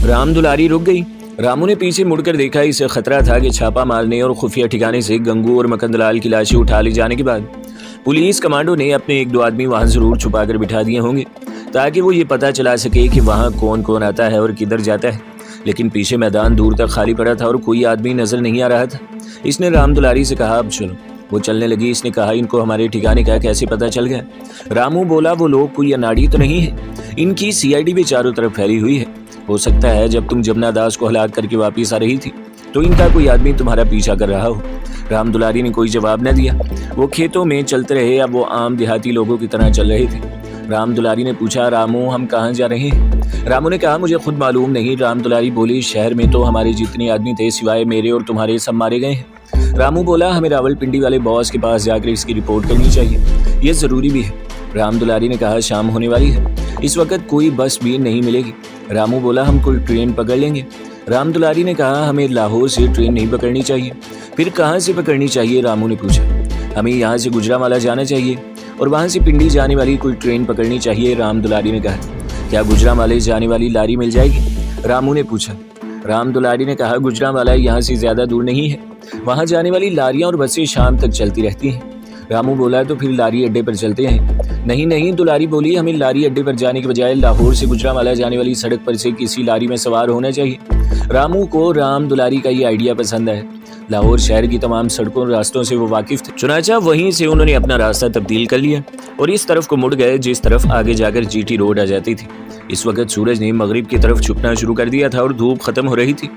राम दुलारी रुक गई। रामू ने पीछे मुड़कर देखा। इसे खतरा था कि छापा मारने और खुफिया ठिकाने से गंगू और मकंदलाल की लाशें उठा ले जाने के बाद पुलिस कमांडो ने अपने 1-2 आदमी वहां जरूर छुपा कर बिठा दिए होंगे ताकि वो ये पता चला सके कि वहां कौन कौन आता है और किधर जाता है। लेकिन पीछे मैदान दूर तक खाली पड़ा था और कोई आदमी नजर नहीं आ रहा था। इसने राम दुलारी से कहा, अब चलो। वो चलने लगी। इसने कहा, इनको हमारे ठिकाने का कैसे पता चल गया? रामू बोला, वो लोग कोई अनाड़ी तो नहीं है, इनकी CID भी चारों तरफ फैली हुई है। हो सकता है जब तुम जमुना दास को हलाक करके वापिस आ रही थी तो इनका कोई आदमी तुम्हारा पीछा कर रहा हो। राम दुलारी ने कोई जवाब न दिया। वो खेतों में चलते रहे। अब वो आम देहाती लोगों की तरह चल रहे थे। राम दुलारी ने पूछा, रामू हम कहाँ जा रहे हैं? रामू ने कहा, मुझे खुद मालूम नहीं। राम दुलारी बोली, शहर में तो हमारे जितने आदमी थे सिवाय मेरे और तुम्हारे सब मारे गए हैं। रामू बोला, हमें रावलपिंडी वाले बॉस के पास जाकर इसकी रिपोर्ट करनी चाहिए, ये जरूरी भी है। राम दुलारी ने कहा, शाम होने वाली है, इस वक्त कोई बस भी नहीं मिलेगी। रामू बोला, हम कोई ट्रेन पकड़ लेंगे। राम दुलारी ने कहा, हमें लाहौर से ट्रेन नहीं पकड़नी चाहिए। फिर कहाँ से पकड़नी चाहिए? रामू ने पूछा। हमें यहाँ से गुजरावाला जाना चाहिए और वहाँ से पिंडी जाने वाली कोई ट्रेन पकड़नी चाहिए। राम दुलारी ने कहा, क्या गुजरावाले जाने वाली लारी मिल जाएगी? रामू ने पूछा। राम दुलारी ने कहा, गुजरावाला यहाँ से ज्यादा दूर नहीं है, वहाँ जाने वाली लारियाँ और बसें शाम तक चलती रहती हैं। रामू बोला, तो फिर लारी अड्डे पर चलते हैं। नहीं नहीं, दुलारी बोली, हमें लारी अड्डे पर जाने के बजाय लाहौर से गुजरावाला जाने वाली सड़क पर से किसी लारी में सवार होना चाहिए। रामू को राम दुलारी का ये आइडिया पसंद है। लाहौर शहर की तमाम सड़कों और रास्तों से वो वाकिफ थे। चुनाचा वहीं से उन्होंने अपना रास्ता तब्दील कर लिया और इस तरफ को मुड़ गए जिस तरफ आगे जाकर GT रोड आ जाती थी। इस वक्त सूरज ने मगरिब की तरफ छुपना शुरू कर दिया था और धूप खत्म हो रही थी।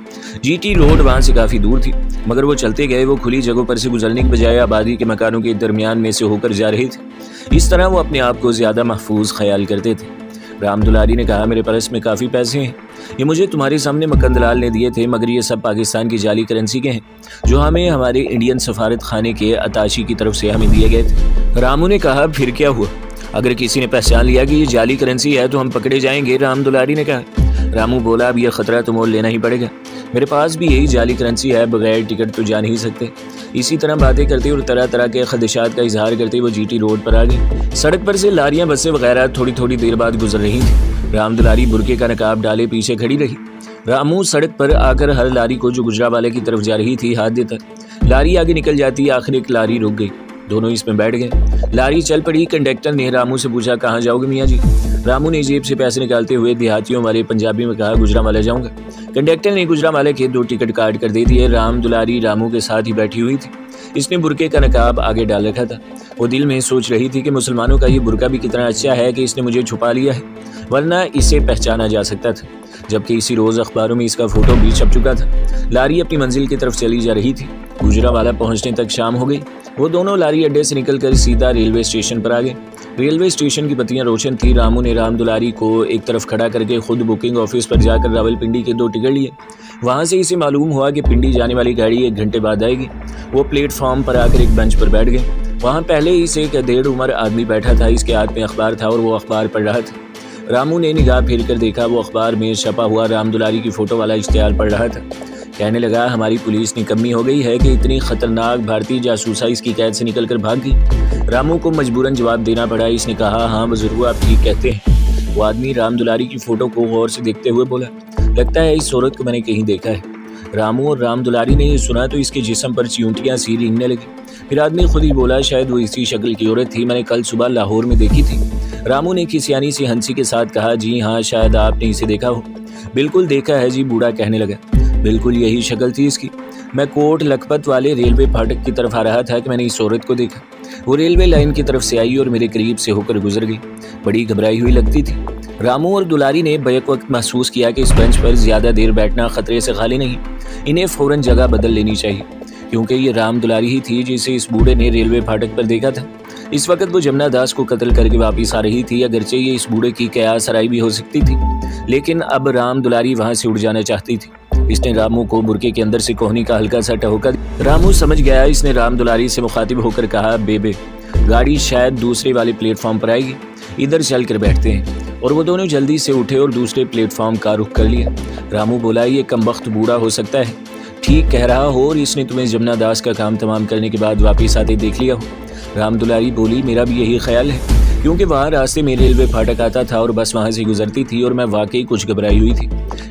GT रोड वहां से काफी दूर थी, मगर वो चलते गए। वो खुली जगहों पर से गुजरने के बजाय आबादी के मकानों के दरमियान में से होकर जा रहे थे। इस तरह वो अपने आप को ज्यादा महफूज ख्याल करते थे। राम दुलारी ने कहा, मेरे पर्स में काफ़ी पैसे हैं, ये मुझे तुम्हारे सामने मकंदलाल ने दिए थे, मगर ये सब पाकिस्तान की जाली करेंसी के हैं जो हमें हमारे इंडियन सफारत खाने के अताशी की तरफ से हमें दिए गए थे। रामू ने कहा, फिर क्या हुआ? अगर किसी ने पहचान लिया कि ये जाली करेंसी है तो हम पकड़े जाएंगे। राम दुलारी ने कहा। रामू बोला, अब यह खतरा तो मोल लेना ही पड़ेगा, मेरे पास भी यही जाली करेंसी है, बगैर टिकट तो जा नहीं सकते। इसी तरह बातें करते और तरह तरह के खदशात का इजहार करते वो GT रोड पर आ गए। सड़क पर से लारियां, बसें वगैरह थोड़ी थोड़ी देर बाद गुजर रही थी। राम दुलारी बुरके का नकाब डाले पीछे खड़ी रही। रामू सड़क पर आकर हर लारी को जो गुजरावाले की तरफ जा रही थी हाथ देता। लारी आगे निकल जाती, आखिर एक लारी रुक गई, दोनों इसमें बैठ गए। लारी चल पड़ी। कंडक्टर ने रामू से पूछा, कहाँ जाओगे मियाँ जी? रामू ने जेब से पैसे निकालते हुए देहातियों वाले पंजाबी में कहा, गुजरावाला जाऊंगा। कंडक्टर ने गुजरावाले के 2 टिकट काट कर दे दिए। राम दुलारी रामू के साथ ही बैठी हुई थी। इसने बुरके का नकाब आगे डाल रखा था। वो दिल में सोच रही थी कि मुसलमानों का ये बुरका भी कितना अच्छा है कि इसने मुझे छुपा लिया है, वरना इसे पहचाना जा सकता था। जबकि इसी रोज अखबारों में इसका फोटो भी छप चुका था। लारी अपनी मंजिल की तरफ चली जा रही थी। गुजरावाला पहुंचने तक शाम हो गई। वो दोनों लारी अड्डे से निकलकर सीधा रेलवे स्टेशन पर आ गए। रेलवे स्टेशन की बत्तियां रोशन थी। रामू ने राम दुलारी को एक तरफ खड़ा करके खुद बुकिंग ऑफिस पर जाकर रावलपिंडी के 2 टिकट लिए। वहां से इसे मालूम हुआ कि पिंडी जाने वाली गाड़ी 1 घंटे बाद आएगी। वो प्लेटफॉर्म पर आकर एक बेंच पर बैठ गए। वहां पहले ही से एक 1.5 उम्र आदमी बैठा था। इसके हाथ में अखबार था और वो अखबार पढ़ रहा था। रामू ने निगाह फेर कर देखा, वो अखबार में छपा हुआ राम दुलारी की फोटो वाला इश्तिहार पढ़ रहा था। कहने लगा, हमारी पुलिस ने कमी हो गई है कि इतनी खतरनाक भारतीय जासूसा इसकी कैद से निकलकर भाग गई। रामू को मजबूरन जवाब देना पड़ा। इसने कहा, हाँ बुजुर्गो, आप ठीक कहते हैं। वो आदमी राम दुलारी की फोटो को गौर से देखते हुए बोला, लगता है इस औरत को मैंने कहीं देखा है। रामू और राम दुलारी ने ये सुना तो इसके जिस्म पर चियूंटियां सी रेंगने लगी। फिर आदमी खुद ही बोला, शायद वो इसी शक्ल की औरत थी, मैंने कल सुबह लाहौर में देखी थी। रामू ने खिसियानी सी हंसी के साथ कहा, जी हाँ, शायद आपने इसे देखा हो। बिल्कुल देखा है जी, बूढ़ा कहने लगा। बिल्कुल यही शक्ल थी इसकी। मैं कोट लखपत वाले रेलवे फाटक की तरफ आ रहा था कि मैंने इस औरत को देखा। वो रेलवे लाइन की तरफ से आई और मेरे करीब से होकर गुजर गई। बड़ी घबराई हुई लगती थी। रामू और दुलारी ने बैक वक्त महसूस किया कि इस बेंच पर ज्यादा देर बैठना खतरे से खाली नहीं, इन्हें फौरन जगह बदल लेनी चाहिए, क्योंकि ये राम दुलारी ही थी जिसे इस बूढ़े ने रेलवे फाटक पर देखा था। इस वक्त वो जमुना दास को कत्ल करके वापस आ रही थी। अगरचे ये इस बूढ़े की कयास सराई भी हो सकती थी, लेकिन अब राम दुलारी वहां से उड़ जाना चाहती थी। इसने रामू को बुरके के अंदर से कोहनी का हल्का सा टहोका। रामू समझ गया। इसने राम दुलारी से मुखातिब होकर कहा, बेबे, गाड़ी शायद दूसरे वाले प्लेटफॉर्म पर आएगी, इधर चल कर बैठते हैं। और वो दोनों जल्दी से उठे और दूसरे प्लेटफॉर्म का रुख कर लिया। रामू बोला, ये कमबख्त बूढ़ा हो सकता है, ठीक कह रहा हो, और इसने तुम्हें जमुना दास का काम तमाम करने के बाद वापिस आते देख लिया हो। राम दुलारी बोली, मेरा भी यही ख्याल है। क्योंकि वहाँ रास्ते में रेलवे फाटक आता था और बस वहाँ से गुजरती थी और मैं वाकई कुछ घबराई हुई थी।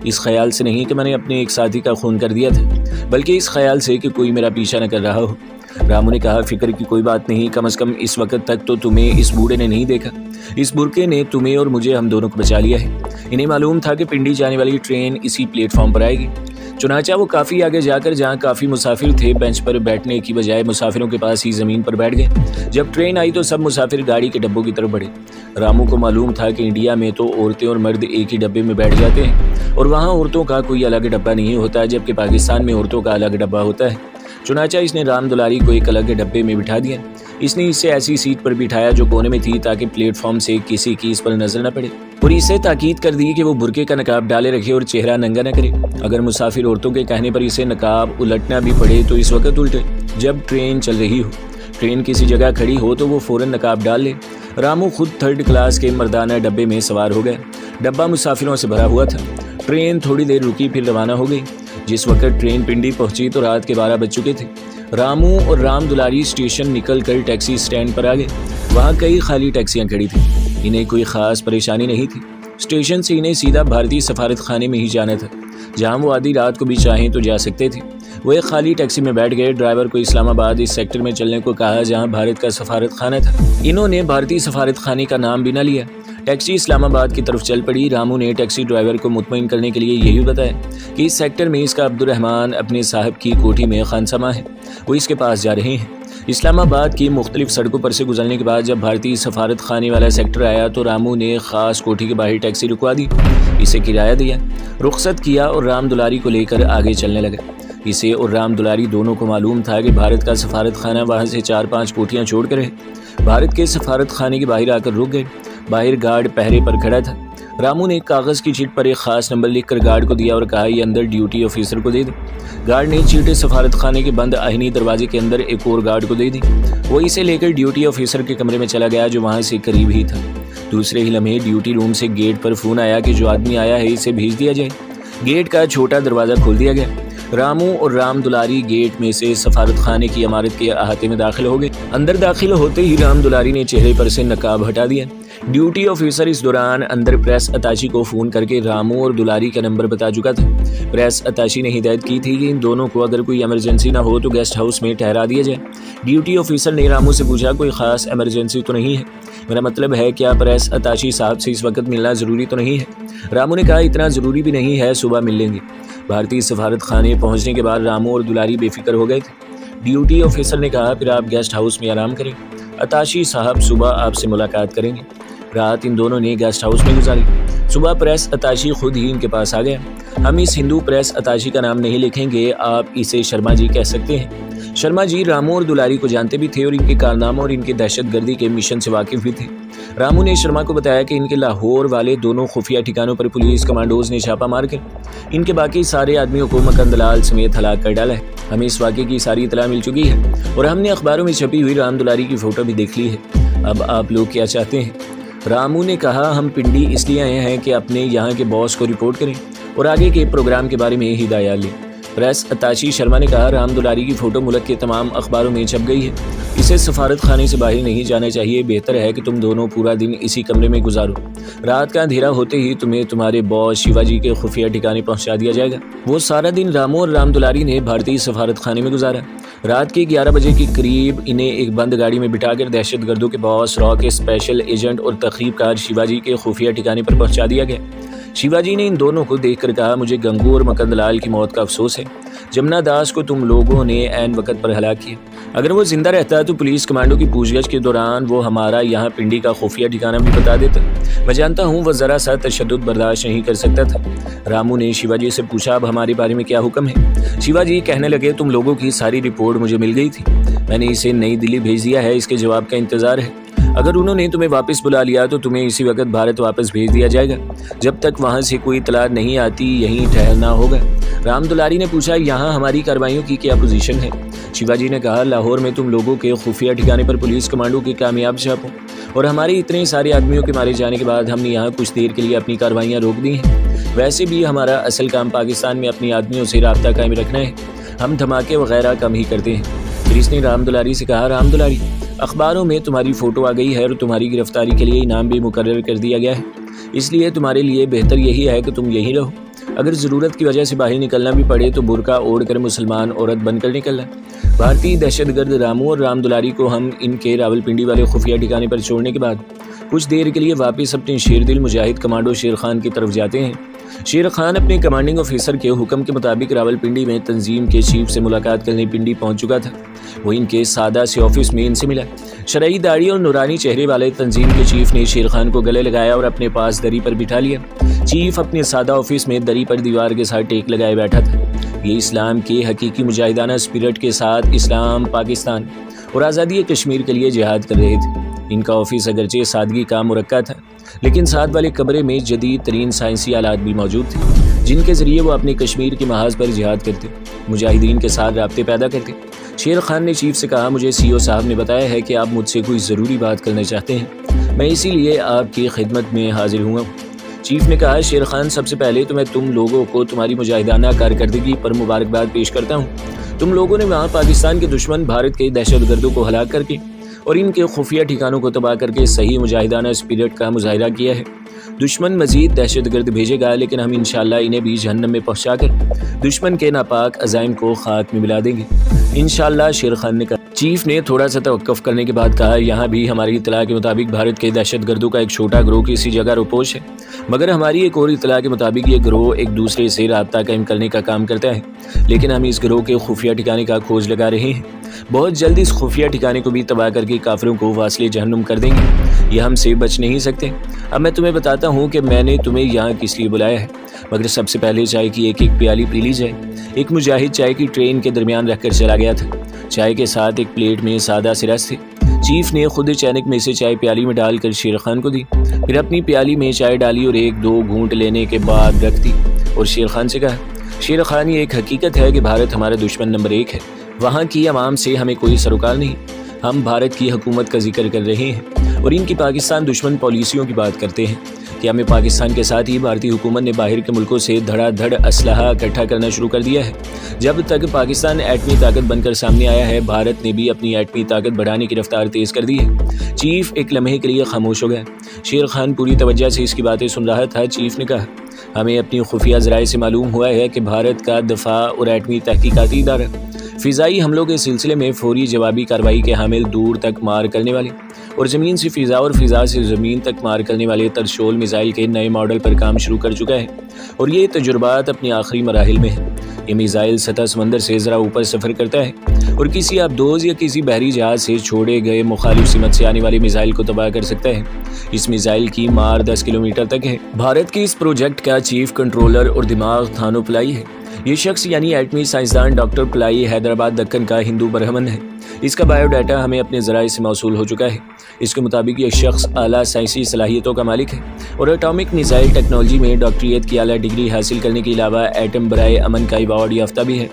इस ख्याल से नहीं कि मैंने अपने एक साथी का खून कर दिया था, बल्कि इस ख्याल से कि कोई मेरा पीछा न कर रहा हो। रामू ने कहा, फिक्र की कोई बात नहीं, कम से कम इस वक्त तक तो तुम्हें इस बूढ़े ने नहीं देखा। इस बुरके ने तुम्हें और मुझे, हम दोनों को बचा लिया है। इन्हें मालूम था कि पिंडी जाने वाली ट्रेन इसी प्लेटफॉर्म पर आएगी। चुनाचा वो काफ़ी आगे जाकर जहाँ काफ़ी मुसाफिर थे, बेंच पर बैठने की बजाय मुसाफिरों के पास ही ज़मीन पर बैठ गए। जब ट्रेन आई तो सब मुसाफिर गाड़ी के डब्बों की तरफ बढ़े। रामू को मालूम था कि इंडिया में तो औरतें और मर्द एक ही डब्बे में बैठ जाते हैं और वहाँ औरतों का कोई अलग डब्बा नहीं होता, जबकि पाकिस्तान में औरतों का अलग डब्बा होता है। चुनाचा इसने राम दुलारी को एक अलग डब्बे में बिठा दिया। इसने इसे ऐसी सीट पर बिठाया जो कोने में थी, ताकि प्लेटफॉर्म से किसी की इस पर नजर न पड़े, और इसे ताकीद कर दी कि वो बुरके का नकाब डाले रखे और चेहरा नंगा न करे। अगर मुसाफिर औरतों के कहने पर इसे नकाब उलटना भी पड़े तो इस वक्त उल्टे। जब ट्रेन चल रही हो, ट्रेन किसी जगह खड़ी हो तो वो फौरन नकाब डाल ले। रामू खुद 3rd क्लास के मर्दाना डब्बे में सवार हो गया। डब्बा मुसाफिरों से भरा हुआ था। ट्रेन थोड़ी देर रुकी, फिर रवाना हो गई। जिस वक्त ट्रेन पिंडी पहुंची तो रात के 12 बज चुके थे। रामू और राम दुलारी स्टेशन निकल कर टैक्सी स्टैंड पर आ गए। वहाँ कई खाली टैक्सियाँ खड़ी थी। इन्हें कोई ख़ास परेशानी नहीं थी। स्टेशन से इन्हें सीधा भारतीय सफारत खाने में ही जाना था, जहाँ वो आधी रात को भी चाहें तो जा सकते थे। वो एक खाली टैक्सी में बैठ गए। ड्राइवर को इस्लामाबाद इस सेक्टर में चलने को कहा जहाँ भारत का सफारत खाना था। इन्होंने भारतीय सफारत खाने का नाम भी न लिया। टैक्सी इस्लामाबाद की तरफ चल पड़ी। रामू ने टैक्सी ड्राइवर को मुतमईन करने के लिए यही बताया कि इस सेक्टर में इसका अब्दुर्रहमान अपने साहब की कोठी में खानसमा है, वो इसके पास जा रहे हैं। इस्लामाबाद की मुख्तलिफ सड़कों पर से गुजरने के बाद जब भारतीय सफारत खाने वाला सेक्टर आया तो रामू ने ख़ास कोठी के बाहर टैक्सी रुकवा दी, इसे किराया दिया, रुख्सत किया और राम दुलारी को लेकर आगे चलने लगा। इसे और राम दुलारी दोनों को मालूम था कि भारत का सफारत खाना वहाँ से 4-5 कोठियाँ छोड़ कर है। भारत के सफारत खाने के बाहर आकर रुक गए। बाहर गार्ड पहरे पर खड़ा था। रामू ने एक कागज़ की चीट पर एक ख़ास नंबर लिखकर गार्ड को दिया और कहा, ये अंदर ड्यूटी ऑफिसर को दे दो। गार्ड ने चीट सफारत खाने के बंद आहिनी दरवाजे के अंदर एक और गार्ड को दे दी। वो इसे लेकर ड्यूटी ऑफिसर के कमरे में चला गया, जो वहाँ से करीब ही था। दूसरे ही लम्हे ड्यूटी रूम से गेट पर फ़ोन आया कि जो आदमी आया है इसे भेज दिया जाए। गेट का छोटा दरवाज़ा खोल दिया गया। रामू और राम दुलारी गेट में से सफारत खाने की इमारत के अहाते में दाखिल हो गए। अंदर दाखिल होते ही राम दुलारी ने चेहरे पर से नकाब हटा दिया। ड्यूटी ऑफिसर इस दौरान अंदर प्रेस अताशी को फ़ोन करके रामू और दुलारी का नंबर बता चुका था। प्रेस अताशी ने हिदायत की थी कि इन दोनों को अगर कोई इमरजेंसी ना हो तो गेस्ट हाउस में ठहरा दिया जाए। ड्यूटी ऑफिसर ने रामू से पूछा, कोई ख़ास इमरजेंसी तो नहीं है? मेरा मतलब है क्या प्रेस अताशी साहब से इस वक्त मिलना ज़रूरी तो नहीं है? रामू ने कहा, इतना ज़रूरी भी नहीं है, सुबह मिल लेंगे। भारतीय सफारत खाने पहुंचने के बाद रामू और दुलारी बेफिक्र हो गए थे। ड्यूटी ऑफिसर ने कहा, फिर आप गेस्ट हाउस में आराम करें, अताशी साहब सुबह आपसे मुलाकात करेंगे। रात इन दोनों ने गेस्ट हाउस में गुजारी। सुबह प्रेस अताशी खुद ही इनके पास आ गया। हम इस हिंदू प्रेस अताशी का नाम नहीं लिखेंगे, आप इसे शर्मा जी कह सकते हैं। शर्मा जी रामू और दुलारी को जानते भी थे और इनके कारनामों और इनके दहशतगर्दी के मिशन से वाकिफ भी थे। रामू ने शर्मा को बताया कि इनके लाहौर वाले दोनों खुफिया ठिकानों पर पुलिस कमांडोज ने छापा मारकर इनके बाकी सारे आदमियों को मकंदलाल समेत हलाक कर डाला है। हमें इस वाक़े की सारी इतला मिल चुकी है और हमने अखबारों में छपी हुई राम दुलारी की फ़ोटो भी देख ली है। अब आप लोग क्या चाहते हैं? रामू ने कहा, हम पिंडी इसलिए आए हैं कि अपने यहाँ के बॉस को रिपोर्ट करें और आगे के प्रोग्राम के बारे में हिदायत लें। प्रेस अताशी शर्मा ने कहा, राम दुलारी की फ़ोटो मुल्क के तमाम अखबारों में छप गई है, इसे सफारत खाने से बाहर नहीं जाना चाहिए। बेहतर है कि तुम दोनों पूरा दिन इसी कमरे में गुजारो। रात का अंधेरा होते ही तुम्हें तुम्हारे बॉस शिवाजी के खुफिया ठिकाने पहुंचा दिया जाएगा। वो सारा दिन रामू और राम दुलारी ने भारतीय सफारत खाने में गुजारा। रात के 11 बजे के करीब इन्हें एक बंद गाड़ी में बिठाकर दहशतगर्दों के बॉस रॉ के स्पेशल एजेंट और तखरीबकार शिवाजी के खुफिया ठिकाने पर पहुंचा दिया गया। शिवाजी ने इन दोनों को देखकर कहा, मुझे गंगू और मकंदलाल की मौत का अफसोस है। जमुना दास को तुम लोगों ने ऐन वक्त पर हलाक किया। अगर वो जिंदा रहता तो पुलिस कमांडो की पूछगछ के दौरान वो हमारा यहाँ पिंडी का खुफिया ठिकाना भी बता देता। मैं जानता हूँ वो ज़रा सा तशद्दुद बर्दाश्त नहीं कर सकता था। रामू ने शिवाजी से पूछा, अब हमारे बारे में क्या हुक्म है? शिवाजी कहने लगे, तुम लोगों की सारी रिपोर्ट मुझे मिल गई थी, मैंने इसे नई दिल्ली भेज दिया है, इसके जवाब का इंतज़ार है। अगर उन्होंने तुम्हें वापस बुला लिया तो तुम्हें इसी वक्त भारत वापस भेज दिया जाएगा। जब तक वहाँ से कोई इतला नहीं आती यहीं ठहरना होगा। राम दुलारी ने पूछा, यहाँ हमारी कार्रवाइयों की क्या पोजीशन है? शिवाजी ने कहा, लाहौर में तुम लोगों के खुफिया ठिकाने पर पुलिस कमांडो की कामयाब छापों और हमारे इतने सारे आदमियों के मारे जाने के बाद हमने यहाँ कुछ देर के लिए अपनी कार्रवाइयाँ रोक दी हैं। वैसे भी हमारा असल काम पाकिस्तान में अपने आदमियों से राब्ता कायम रखना है। हम धमाके वगैरह कम ही करते हैं। पुलिस ने राम दुलारी से कहा, राम दुलारी, अखबारों में तुम्हारी फ़ोटो आ गई है और तुम्हारी गिरफ्तारी के लिए इनाम भी मुकर्रर कर दिया गया है, इसलिए तुम्हारे लिए बेहतर यही है कि तुम यहीं रहो। अगर ज़रूरत की वजह से बाहर निकलना भी पड़े तो बुर्का ओढ़कर मुसलमान औरत बनकर निकलना। भारतीय दहशतगर्द रामू और राम दुलारी को हम इनके रावलपिंडी वाले खुफिया ठिकाने पर छोड़ने के बाद कुछ देर के लिए वापस अपने शेरदिल मुजाहिद कमांडो शेर खान की तरफ जाते हैं। शेर खान अपने कमांडिंग ऑफिसर के हुक्म के मुताबिक रावलपिंडी में तंजीम के चीफ से मुलाकात करने पिंडी पहुंच चुका था। वो इनके सादा से ऑफिस में इनसे मिला। शरई दाढ़ी और नूरानी चेहरे वाले तंजीम के चीफ ने शेर खान को गले लगाया और अपने पास दरी पर बिठा लिया। चीफ अपने सादा ऑफिस में दरी पर दीवार के साथ टेक लगाए बैठा था। ये इस्लाम के हकीकी मुजाहिदाना स्पिरिट के साथ इस्लाम, पाकिस्तान और आज़ादी कश्मीर के लिए जिहाद कर रहे थे। इनका ऑफिस अगरचे सादगी का मुरक्का था, लेकिन साथ वाले कमरे में जदीद तरीन साइंसी आलात भी मौजूद थे, जिनके ज़रिए वो अपने कश्मीर की महाज पर जिहाद करते, मुजाहिदीन के साथ राब्ते पैदा करते। शेर खान ने चीफ से कहा, मुझे सीओ साहब ने बताया है कि आप मुझसे कोई ज़रूरी बात करना चाहते हैं, मैं इसीलिए आपकी खिदमत में हाजिर हुआ। चीफ ने कहा, शेर खान, सबसे पहले तो मैं तुम लोगों को तुम्हारी मुजाहिदाना कारकर्दगी पर मुबारकबाद पेश करता हूँ। तुम लोगों ने वहाँ पाकिस्तान के दुश्मन भारत के दहशतगर्दों को हलाक करके और इनके खुफिया ठिकानों को तबाह करके सही मुजाहिदाना स्पिरिट का मुजाहिरा किया है। दुश्मन मजीद दहशतगर्द भेजेगा, लेकिन हम इंशाअल्लाह इन्हें भी जहन्नम में पहुँचाकर दुश्मन के नापाक अज़ाइम को खाक में मिला देंगे इंशाअल्लाह, शेर खान ने कहा। चीफ ने थोड़ा सा तवक्कुफ करने के बाद कहा, यहाँ भी हमारी इतला के मुताबिक भारत के दहशतगर्दों का एक छोटा गिरोह किसी जगह रुपोश है, मगर हमारी एक और इतला के मुताबिक ये गिरोह एक दूसरे से राब्ता कायम करने का काम करता है, लेकिन हम इस गिरोह के खुफिया ठिकाने का खोज लगा रहे हैं। बहुत जल्द इस खुफिया ठिकाने को भी तबाह करके काफिरों को वासले जहन्नुम कर देंगे। ये हमसे बच नहीं सकते। अब मैं तुम्हें बताता हूँ कि मैंने तुम्हें यहाँ किस लिए बुलाया है, मगर सबसे पहले चाय की एक एक प्याली पी ली जाए। एक मुजाहिद चाय की ट्रेन के दरमियान रखकर चला गया था। चाय के साथ एक प्लेट में सादा से रस थे। चीफ ने खुद चैनक में से चाय प्याली में डालकर शेर खान को दी, फिर अपनी प्याली में चाय डाली और एक दो घूंट लेने के बाद रख दी और शेर खान से कहा, शेर खान, ये एक हकीकत है कि भारत हमारा दुश्मन नंबर 1 है। वहाँ की अवाम से हमें कोई सरोकार नहीं। हम भारत की हुकूमत का जिक्र कर रहे हैं और इनकी पाकिस्तान दुश्मन पॉलिसियों की बात करते हैं कि हमें पाकिस्तान के साथ ही भारतीय हुकूमत ने बाहर के मुल्कों से धड़ाधड़ असलहा इकट्ठा करना शुरू कर दिया है। जब तक पाकिस्तान एटमी ताकत बनकर सामने आया है, भारत ने भी अपनी एटमी ताकत बढ़ाने की रफ्तार तेज़ कर दी है। चीफ एक लम्हे के लिए खामोश हो गया। शेर खान पूरी तवज्जो से इसकी बातें सुन रहा था। चीफ ने कहा, हमें अपनी खुफिया ज़राए से मालूम हुआ है कि भारत का दफा और एटमी तहकीकाती इदारा फ़िज़ाई हमलों के सिलसिले में फौरी जवाबी कार्रवाई के हामिल, दूर तक मार करने वाले और ज़मीन से फ़िज़ा और फ़िज़ा से ज़मीन तक मार करने वाले तरशोल मिसाइल के नए मॉडल पर काम शुरू कर चुका है और ये तजुर्बात अपने आखिरी मराहिल में है। ये मिसाइल सतह समंदर से ज़रा ऊपर सफ़र करता है और किसी आबदोज़ या किसी बहरी जहाज़ से छोड़े गए मुखालिफ सिमत से आने वाले मिसाइल को तबाह कर सकता है। इस मिसाइल की मार 10 किलोमीटर तक है। भारत के इस प्रोजेक्ट का चीफ कंट्रोलर और दिमाग थानो प्लाई है। ये शख्स यानी एटमी साइंसदान डॉक्टर प्लाई हैदराबाद दक्कन का हिंदू बरहमन है। इसका बायोडाटा हमें अपने ज़राए से मौसूल हो चुका है। इसके मुताबिक ये शख्स आला साइंसी सलाहियतों का मालिक है और एटॉमिक मिसाइल टेक्नोलॉजी में डॉक्टरेट की आला डिग्री हासिल करने के अलावा एटम बराए अमन का अवार्ड याफ्ता भी है।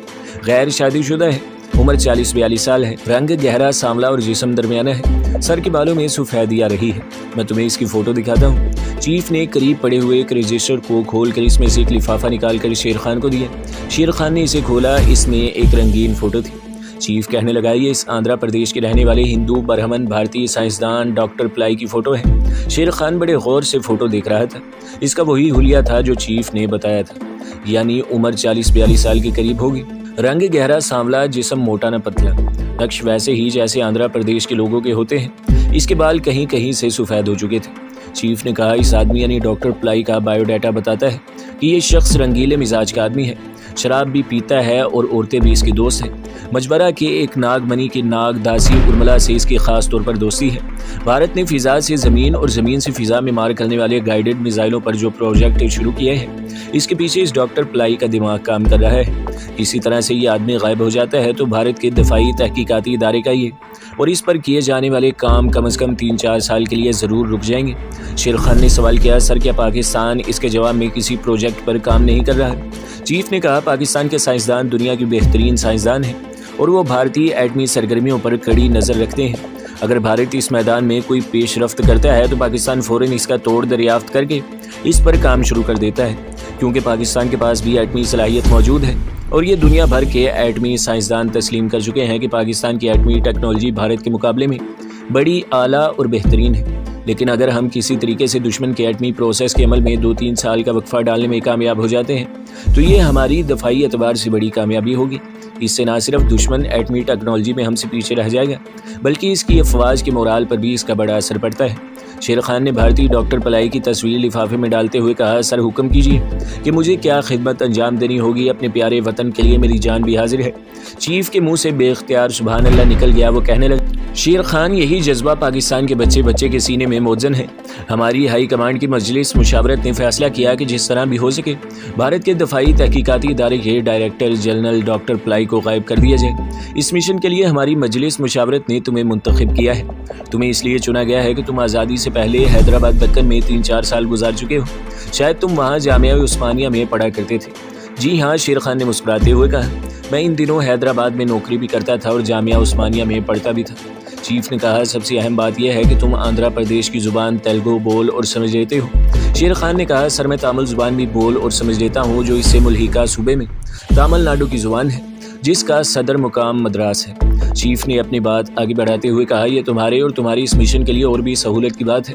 गैर शादीशुदा है। उम्र 40-42 साल है। रंग गहरा सांवला और जिस्म दरमियाना है। सर के बालों में सफ़ेदी आ रही है। मैं तुम्हें इसकी फ़ोटो दिखाता हूँ। चीफ ने करीब पड़े हुए एक रजिस्टर को खोलकर इसमें से एक लिफाफा निकाल कर शेर खान को दिया। शेर खान ने इसे खोला। इसमें एक रंगीन फ़ोटो थी। चीफ कहने लगा, ये इस आंध्र प्रदेश के रहने वाले हिंदू बरहमन भारतीय साइंसदान डॉक्टर प्लाई की फ़ोटो है। शेर खान बड़े गौर से फ़ोटो देख रहा था। इसका वही हुलिया था जो चीफ ने बताया था, यानी उम्र 40-42 साल के करीब होगी। रंग गहरा सांवला, जिस्म मोटा न पतला, नक्श वैसे ही जैसे आंध्र प्रदेश के लोगों के होते हैं। इसके बाल कहीं कहीं से सफ़ेद हो चुके थे। चीफ ने कहा, इस आदमी यानी डॉक्टर प्लाई का बायोडाटा बताता है कि ये शख्स रंगीले मिजाज का आदमी है, शराब भी पीता है और औरतें भी इसकी दोस्त हैं। मजबरा के एक नागमनी की नाग दासी उर्मिला से इसकी खास तौर पर दोस्ती है। भारत ने फ़िज़ा से ज़मीन और ज़मीन से फ़िज़ा में मार करने वाले गाइडेड मिसाइलों पर जो प्रोजेक्ट शुरू किए हैं, इसके पीछे इस डॉक्टर प्लाई का दिमाग काम कर रहा है। इसी तरह से ये आदमी गायब हो जाता है तो भारत के दफाई तहकीकाती इदारे का ये और इस पर किए जाने वाले काम कम से कम 3-4 साल के लिए ज़रूर रुक जाएंगे। शेर खान ने सवाल किया, सर क्या पाकिस्तान इसके जवाब में किसी प्रोजेक्ट पर काम नहीं कर रहा है? चीफ ने कहा, पाकिस्तान के साइंसदान दुनिया की बेहतरीन साइंसदान हैं और वो भारतीय एटमी सरगर्मियों पर कड़ी नज़र रखते हैं। अगर भारत इस मैदान में कोई पेशरफ्त करता है तो पाकिस्तान फ़ौरन इसका तोड़ दरियाफ्त करके इस पर काम शुरू कर देता है, क्योंकि पाकिस्तान के पास भी एटमी सलाहियत मौजूद है और ये दुनिया भर के एटमी साइंसदान तस्लीम कर चुके हैं कि पाकिस्तान की एटमी टेक्नोलॉजी भारत के मुकाबले में बड़ी आला और बेहतरीन है। लेकिन अगर हम किसी तरीके से दुश्मन के एटमी प्रोसेस के अमल में 2-3 साल का वक्फा डालने में कामयाब हो जाते हैं तो ये हमारी दफाई एतबार से बड़ी कामयाबी होगी। इससे ना सिर्फ दुश्मन एटमी टेक्नोलॉजी में हमसे पीछे रह जाएगा बल्कि इसकी अफवाज के मोराल पर भी इसका बड़ा असर पड़ता है। शेर खान ने भारतीय डॉक्टर पलाई की तस्वीर लिफाफे में डालते हुए कहा, सर हुक्म कीजिए कि मुझे क्या खिदमत अंजाम देनी होगी, अपने प्यारे वतन के लिए मेरी जान भी हाजिर है। चीफ के मुंह से बेख्तियार सुभान अल्लाह निकल गया। वो कहने लगे, शेर खान यही जज्बा पाकिस्तान के बच्चे बच्चे के सीने में मौजन है। हमारी हाई कमांड की मजलिस मुशावरत ने फैसला किया कि जिस तरह भी हो सके भारत के दफाई तहकीकाती इदारे के डायरेक्टर जनरल डॉक्टर पलाई को गायब कर दिया जाए। इस मिशन के लिए हमारी मजलिस मुशावरत ने तुम्हें मुंतखब किया है। तुम्हें इसलिए चुना गया है कि तुम आज़ादी से पहले हैदराबाद दक्कन में 3-4 साल गुजार चुके हो। शायद तुम वहाँ जामिया उस्मानिया में पढ़ा करते थे। जी हाँ, शेर खान ने मुस्कुराते हुए कहा, मैं इन दिनों हैदराबाद में नौकरी भी करता था और जामिया उस्मानिया में पढ़ता भी था। चीफ ने कहा, सबसे अहम बात यह है कि तुम आंध्र प्रदेश की ज़ुबान तेलुगु बोल और समझ लेते हो। शेर खान ने कहा, सर मैं तामिल ज़ुबान भी बोल और समझ लेता हूँ जो इससे मुल्हिका सूबे में तमिलनाडु की ज़ुबान है जिसका सदर मुकाम मद्रास है। चीफ ने अपनी बात आगे बढ़ाते हुए कहा, यह तुम्हारे और तुम्हारी इस मिशन के लिए और भी सहूलत की बात है।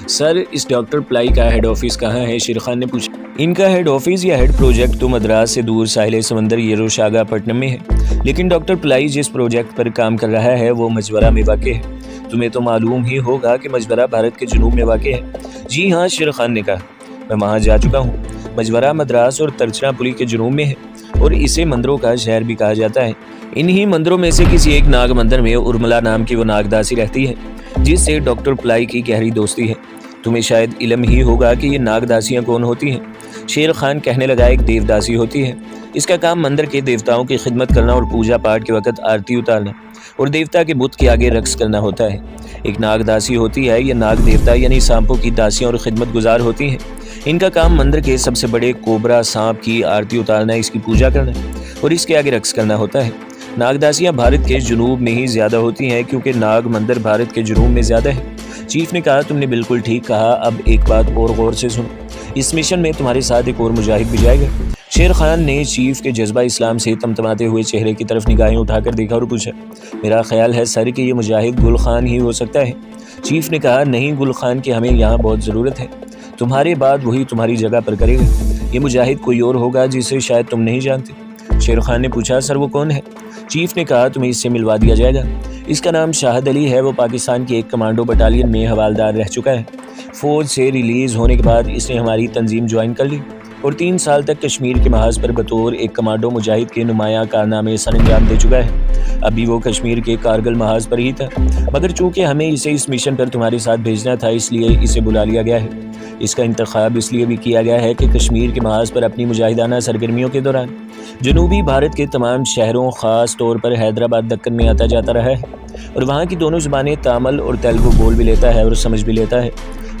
सर इस डॉक्टर पलाई का हेड ऑफिस कहाँ है? शेर खान ने पूछा। इनका हेड ऑफिस या हेड प्रोजेक्ट तो मद्रास से दूर साहिल समंदर येरुशागापट्टनम में है, लेकिन डॉक्टर पलाई जिस प्रोजेक्ट पर काम कर रहा है वो मजवरा में वाक़ है। तुम्हें तो मालूम ही होगा कि मजवरा भारत के जुनूब में वाक़ है। जी हाँ, शेर खान ने कहा, मैं वहाँ जा चुका हूँ। मजवरा मद्रास और तिरुचिरापल्ली के जुनूब में है और इसे मंदिरों का शहर भी कहा जाता है। इन्हीं मंदिरों में से किसी एक नाग मंदिर में उर्मिला नाम की वो नागदासी रहती है जिससे डॉक्टर पलाई की गहरी दोस्ती है। तुम्हें शायद इल्म ही होगा कि ये नागदासियाँ कौन होती हैं। शेर खान कहने लगा, एक देवदासी होती है। इसका काम मंदिर के देवताओं की खिदमत करना और पूजा पाठ के वक्त आरती उतारना और देवता के बुत के आगे रक्स करना होता है। एक नागदासी होती है, ये नाग देवता यानी सांपों की दासियाँ और खिदमत गुजार होती हैं। इनका काम मंदिर के सबसे बड़े कोबरा सांप की आरती उतारना, इसकी पूजा करना और इसके आगे रक्स करना होता है। नागदासियाँ भारत के जुनूब में ही ज़्यादा होती हैं क्योंकि नाग मंदिर भारत के जुनूब में ज़्यादा है। चीफ ने कहा, तुमने बिल्कुल ठीक कहा। अब एक बात और गौर से सुनो, इस मिशन में तुम्हारे साथ एक और मुजाहिद भी जाएगा। शेर खान ने चीफ के जज्बा इस्लाम से तमतमाते हुए चेहरे की तरफ निगाहें उठाकर देखा और पूछा, मेरा ख्याल है सर कि ये मुजाहिद गुल खान ही हो सकता है। चीफ ने कहा, नहीं, गुल खान की हमें यहाँ बहुत ज़रूरत है। तुम्हारे बाद वही तुम्हारी जगह पर करेगा। ये मुजाहिद कोई और होगा जिसे शायद तुम नहीं जानते। शेर खान ने पूछा, सर वो कौन है? चीफ ने कहा, तुम्हें इससे मिलवा दिया जाएगा। इसका नाम शाहद अली है। वो पाकिस्तान की एक कमांडो बटालियन में हवालदार रह चुका है। फ़ौज से रिलीज़ होने के बाद इसने हमारी तंजीम ज्वाइन कर ली और 3 साल तक कश्मीर के महाज पर बतौर एक कमांडो मुजाहिद के नुमाया कारनामे सर अंजाम दे चुका है। अभी वो कश्मीर के कारगिल महाज पर ही था, मगर चूँकि हमें इसे इस मिशन पर तुम्हारे साथ भेजना था इसलिए इसे बुला लिया गया है। इसका इंतखाब इसलिए भी किया गया है कि कश्मीर के महाज पर अपनी मुजाहिदाना सरगर्मियों के दौरान जनूबी भारत के तमाम शहरों, ख़ास तौर पर हैदराबाद दक्कन में आता जाता रहा है और वहाँ की दोनों ज़ुबानें तमिल और तेलुगु बोल भी लेता है और समझ भी लेता है।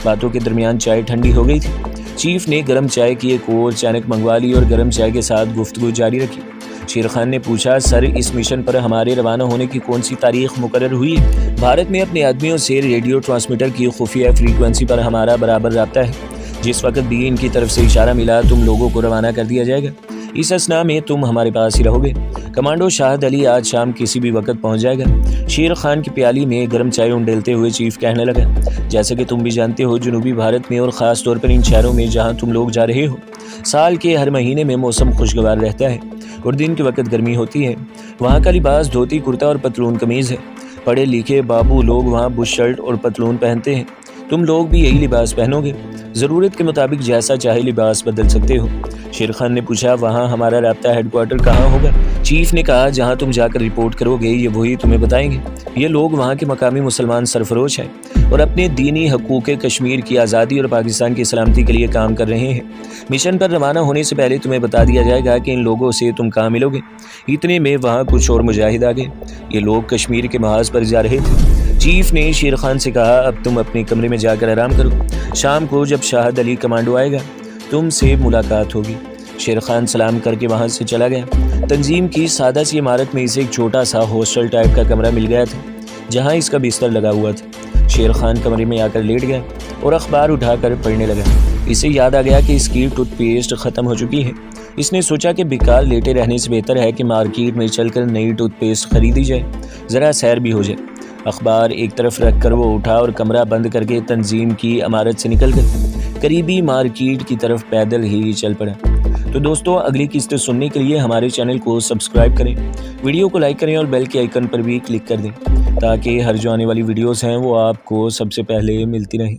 बातों के दरमियान चाय ठंडी हो गई थी। चीफ ने गर्म चाय की एक और चानक मंगवा ली और गर्म चाय के साथ गुफ्तगू जारी रखी। शेर खान ने पूछा, सर इस मिशन पर हमारे रवाना होने की कौन सी तारीख मुकर्रर हुई है? भारत में अपने आदमियों से रेडियो ट्रांसमीटर की खुफिया फ्रीक्वेंसी पर हमारा बराबर रब्ता है। जिस वक्त भी इनकी तरफ से इशारा मिला तुम लोगों को रवाना कर दिया जाएगा। इस असना में तुम हमारे पास ही रहोगे। कमांडो शाहद अली आज शाम किसी भी वक्त पहुंच जाएगा। शेर खान की प्याली में गर्म चाय उंडेलते हुए चीफ कहने लगा, जैसे कि तुम भी जानते हो जनूबी भारत में और ख़ास तौर पर इन शहरों में जहां तुम लोग जा रहे हो साल के हर महीने में मौसम खुशगवार रहता है और दिन के वक्त गर्मी होती है। वहाँ का लिबास धोती कुर्ता और पतलून कमीज़ है। पढ़े लिखे बाबू लोग वहाँ बुश शर्ट और पतलून पहनते हैं। तुम लोग भी यही लिबास पहनोगे। ज़रूरत के मुताबिक जैसा चाहे लिबास बदल सकते हो। शेर खान ने पूछा, वहाँ हमारा राब्ता हेडक्वार्टर कहाँ होगा? चीफ ने कहा, जहाँ तुम जाकर रिपोर्ट करोगे ये वही तुम्हें बताएंगे। ये लोग वहाँ के मकामी मुसलमान सरफरोश हैं और अपने दीनी हकूक़ कश्मीर की आज़ादी और पाकिस्तान की सलामती के लिए काम कर रहे हैं। मिशन पर रवाना होने से पहले तुम्हें बता दिया जाएगा कि इन लोगों से तुम कहाँ मिलोगे। इतने में वहाँ कुछ और मुजाहिद आ गए। ये लोग कश्मीर के महाज पर जा रहे थे। चीफ ने शेर खान से कहा, अब तुम अपने कमरे में जाकर आराम करो। शाम को जब शाहद अली कमांडो आएगा तुमसे मुलाकात होगी। शेर खान सलाम करके वहाँ से चला गया। तंजीम की सादा सी इमारत में इसे एक छोटा सा हॉस्टल टाइप का कमरा मिल गया था जहाँ इसका बिस्तर लगा हुआ था। शेर खान कमरे में आकर लेट गया और अखबार उठाकर पढ़ने लगा। इसे याद आ गया कि इसकी टूथपेस्ट ख़त्म हो चुकी है। इसने सोचा कि बेकार लेटे रहने से बेहतर है कि मार्केट में चलकर नई टूथपेस्ट खरीदी जाए, ज़रा सैर भी हो जाए। अखबार एक तरफ रख कर वो उठा और कमरा बंद करके तंजीम की इमारत से निकल कर करीबी मार्केट की तरफ पैदल ही चल पड़ा। तो दोस्तों, अगली किस्त सुनने के लिए हमारे चैनल को सब्सक्राइब करें, वीडियो को लाइक करें और बेल के आइकन पर भी क्लिक कर दें ताकि हर जो आने वाली वीडियोस हैं वो आपको सबसे पहले मिलती रहें।